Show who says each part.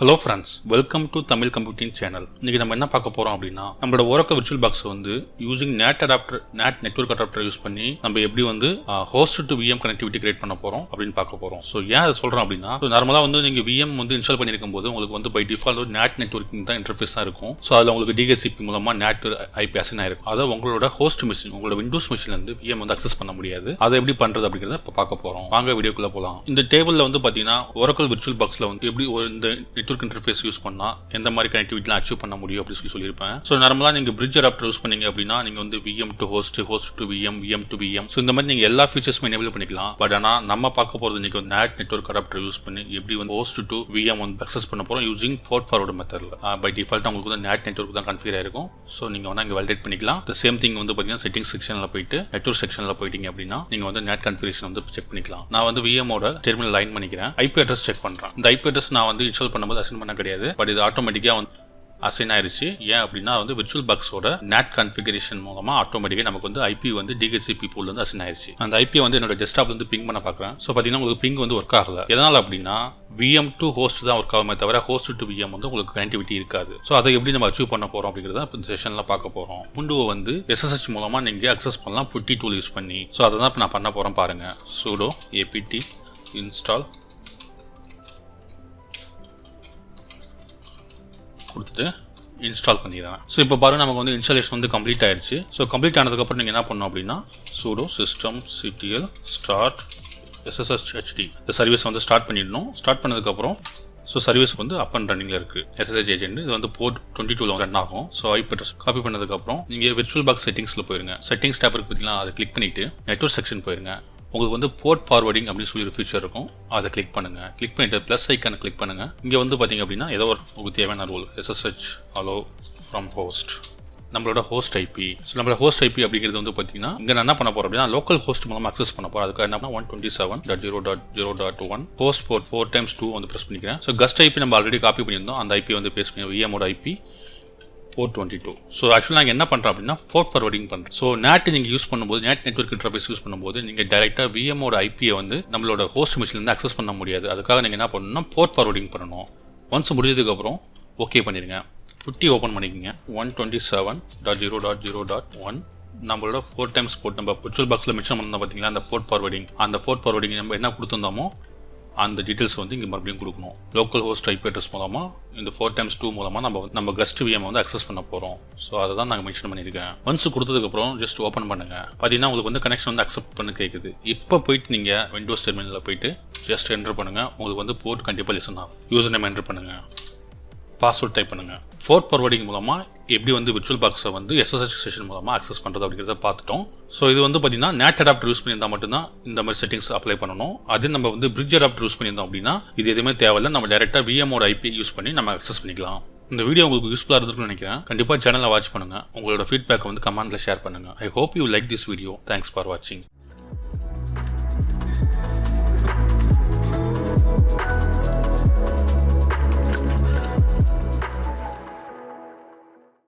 Speaker 1: Hello friends, welcome to Tamil Computing channel. இன்னைக்கு நம்ம என்ன பார்க்க போறோம் அப்படினா நம்மளோட Oracle VirtualBox வந்து using NAT adapter NAT network adapter use பண்ணி நம்ம எப்படி வந்து host to VM connectivity create பண்ண போறோம் அப்படினு பார்க்க போறோம். சோ ஏன் அத சொல்றோம் அப்படினா நார்மலா வந்து நீங்க VM வந்து இன்ஸ்டால் பண்ணிருக்கும்போது உங்களுக்கு வந்து பை டிஃபால்ட் NAT நெட்வொர்க்கிங் தான் இன்டர்ஃபேஸ் தான் இருக்கும். சோ அதுல உங்களுக்கு DHCP மூலமா NAT IP அசைன் ஆயிருக்கும். அத உங்களோட ஹோஸ்ட் மெஷின் உங்களோட Windows மெஷின்ல இருந்து VM வந்து அக்சஸ் பண்ண முடியாது. அதை எப்படி பண்றது அப்படிங்கறத இப்ப பார்க்க போறோம். வாங்க வீடியோக்குள்ள போலாம். இந்த டேபிள்ல வந்து பாத்தீங்கன்னா Oracle VirtualBoxல வந்து எப்படி இந்த நெட்வொர்க் இன்டர்ஃபேஸ் யூஸ் பண்ணா எந்த மாதிரி கனெக்டிவிட்டிலாம் அச்சீவ் பண்ண முடியும் அப்படி சொல்லியிருப்பேன். ஸோ நார்மலா நீங்க பிரிட்ஜ் அடாப்டர் யூஸ் பண்ணீங்க அப்படின்னா நீங்க வந்து VM to host, host to VM, VM to VM. So இந்த மாதிரி நீங்க எல்லா ஃபீச்சர்ஸுமே எனேபிள் பண்ணிக்கலாம். பட் ஆனா நம்ம பார்க்க போறது இன்னைக்கு வந்து NAT நெட்வொர்க் அடாப்டர் யூஸ் பண்ணி எப்படி வந்து ஹோஸ்ட் டு VM வந்து அக்சஸ் பண்ண போறோம் யூசிங் போர்ட் ஃபார்வர்ட் மெத்தட்ல. பை டிஃபால்ட் உங்களுக்கு வந்து NAT நெட்வொர்க் தான் கான்ஃபிகர் ஆயிருக்கும். ஸோ நீங்க வந்து அங்க வேலிடேட் பண்ணிக்கலாம். தி சேம் திங் வந்து பாத்தீங்கன்னா செட்டிங்ஸ் செக்ஷன்ல போயிட்டு நெட்வொர்க் செக்ஷன்ல போயிட்டீங்க அப்படின்னா நீங்க வந்து NAT கான்ஃபிகரேஷன் வந்து செக் பண்ணிக்கலாம். நான் வந்து VM ஓட டெர்மினல் லைன் பண்ணிக்கிறேன். IP அட்ரஸ் செக் பண்றேன். இந்த IP அட்ரஸ் நான் வந்து இன்ஸ்டால் பண்ணும்போது அசைன் பண்ண கிடையாது. பட் இது ஆட்டோமேட்டிக்கா வந்து அசைன் ஆயிருச்சு. ஏன் அப்படின்னா வந்து VirtualBoxோட NAT கான்ஃபிகரேஷன் மூலமா ஆட்டோமேட்டிக்கா நமக்கு வந்து IP வந்து DHCP பூல்ல இருந்து அசைன் ஆயிருச்சு. அந்த IP வந்து என்னோட டெஸ்க்டாப்ல இருந்து பிங் பண்ண பார்க்கறேன். சோ பாத்தீங்கன்னா உங்களுக்கு பிங் வந்து ஒர்க் ஆகல. எதனால அப்படின்னா VM டு ஹோஸ்ட் தான் ஒர்க் ஆகுமே தவிர ஹோஸ்ட் டு VM வந்து உங்களுக்கு கனெக்டிவிட்டி இருக்காது. சோ அதை எப்படி நம்ம அச்சீவ் பண்ண போறோம் அப்படிங்கறத இந்த செஷன்ல பார்க்க போறோம். விண்டோவை வந்து SSH மூலமா நீங்க அக்சஸ் பண்ணலாம் புட்டி டூல் யூஸ் பண்ணி. சோ அதை தான் நான் பண்ண போறேன் பாருங்க. sudo apt install கொடுத்துட்டு இன்ஸ்டால் பண்ணிடுறேன். ஸோ இப்போ பாருங்க நமக்கு வந்து இன்ஸ்டாலேஷன் வந்து கம்ப்ளீட் ஆயிடுச்சு. ஸோ கம்ப்ளீட் ஆனதுக்கப்புறம் நீங்கள் என்ன பண்ணணும் அப்படின்னா sudo systemctl start sshhd இந்த சர்வீஸ் வந்து ஸ்டார்ட் பண்ணிடணும். ஸ்டார்ட் பண்ணதுக்கப்புறம் ஸோ சர்வீஸ் வந்து அப் அண்ட் ரன்னிங்ல இருக்கு. SSH ஏஜென்ட் இது வந்து போர்ட் 22ல ரன் ஆகும். ஸோ IP அட்ரஸ் காப்பி பண்ணதுக்கப்புறம் நீங்கள் VirtualBox செட்டிங்ஸ்ல போயிருங்க. செட்டிங்ஸ் டேப் இருக்கு பார்த்தீங்களா, அதை கிளிக் பண்ணிட்டு நெட்வொர்க் செக்ஷன் போயிருங்க. உங்களுக்கு வந்து போர்ட் ஃபார்வர்டிங் அப்படின்னு சொல்லி ஒரு ஃபீச்சர் இருக்கும். அதை கிளிக் பண்ணுங்க. கிளிக் பண்ணிட்டு ப்ளஸ் ஐக்கான கிளிக் பண்ணுங்க. இங்கே வந்து பார்த்தீங்க அப்படின்னா ஏதோ ஒரு உங்களுக்கு தேவையான rule SSH allow from host நம்மளோட ஹோஸ்ட் IP. ஸோ நம்மளோட ஹோஸ்ட் IP அப்படிங்கிறது வந்து பார்த்தீங்கன்னா இங்கே நான் என்ன பண்ண போறேன் அப்படின்னா லோக்கல் ஹோஸ்ட் மூலமாக அக்சஸ் பண்ண போறேன். அதுக்கு என்ன 127.0.0.1 ஹோஸ்ட் போர்ட் 4x2 வந்து ப்ரெஸ் பண்ணிக்கிறேன். ஸோ கஸ்ட் IP நம்ம ஆல்ரெடி காப்பி பண்ணியிருந்தோம். அந்த IP வந்து பேஸ் பண்ணி VMோட IP போர்ட் 22. ஸோ ஆக்சுவலாக நாங்கள் என்ன பண்ணுறோம் அப்படின்னா போர்ட் ஃபார்வர்டிங் பண்ணுறோம். ஸோ NAT நீங்கள் யூஸ் பண்ணும்போது NAT நெட்வொர்க் இன்டர்ஃபேஸ் யூஸ் பண்ணும்போது நீங்கள் டைரெக்டாக VMோட IPயை வந்து நம்மளோட ஹோஸ்ட் மிஷின்லேருந்து அக்சஸ் பண்ண முடியாது. அதுக்காக நீங்கள் என்ன பண்ணணும்னா போர்ட் ஃபார்வர்டிங் பண்ணணும். ஒன்ஸ் முடிஞ்சதுக்கப்புறம் ஓகே பண்ணிடுங்க. புட்டி ஓப்பன் பண்ணிக்கோங்க. 127.0.0.1 நம்மளோட 4x போர்ட் நம்ம VirtualBoxல மென்ஷன் பண்ணோம் பார்த்தீங்களா, அந்த போர்ட் ஃபார்வர்டிங் நம்ம என்ன கொடுத்துருந்தோமோ அந்த டீடைல்ஸ் வந்து இங்கே மறுபடியும் கொடுக்கணும். லோக்கல் ஹோஸ்ட் IP அட்ரஸ் மூலமாக இந்த 4x2 மூலமாக நம்ம கஸ்ட் VM வந்து அக்சஸ் பண்ண போகிறோம். ஸோ அதை தான் நாங்கள் மென்ஷன் பண்ணியிருக்கேன். ஒன்ஸ் கொடுத்ததுக்கப்புறம் ஜஸ்ட் ஓப்பன் பண்ணுங்க. பார்த்தீங்கன்னா உங்களுக்கு வந்து கனெக்ஷன் வந்து அக்செப்ட் பண்ண கேட்குது. இப்போ போயிட்டு நீங்கள் விண்டோஸ் டெர்மினலில் போயிட்டு ஜஸ்ட் என்டர் பண்ணுங்க. உங்களுக்கு வந்து போர்ட் கண்டிப்பாக லிசன் ஆகும். யூசர் நேம் என்டர் பண்ணுங்க. பாஸ்வேர்ட் டைப் பண்ணுங்க. போர்ட் ஃபார்வர்டிங் மூலமா எப்படி வந்து VirtualBoxை வந்து SSH செஷன் மூலமா அக்சஸ் பண்றது அப்படிங்கறத பார்த்துட்டோம். ஸோ இது வந்து பாத்தீங்கன்னா NAT அடாப்டர் யூஸ் பண்ணியிருந்தா மட்டும்தான் இந்த மாதிரி செட்டிங்ஸ் அப்ளை பண்ணணும். அது நம்ம வந்து பிரிட்ஜ் அடாப்டர் யூஸ் பண்ணியிருந்தோம் அப்படின்னா இது எதுவுமே தேவையில்லை. நம்ம டைரக்டா VMோட IP யூஸ் பண்ணி நம்ம அக்சஸ் பண்ணிக்கலாம். இந்த வீடியோ உங்களுக்கு யூஸ்ஃபுல்லா இருந்திருக்கும்னு நினைக்கிறேன். கண்டிப்பா சேனலை வாட்ச் பண்ணுங்க. உங்களோட ஃபீட்பேக் வந்து கமெண்ட்ல ஷேர் பண்ணுங்க. I hope you like this video. Thanks for வாட்சிங்.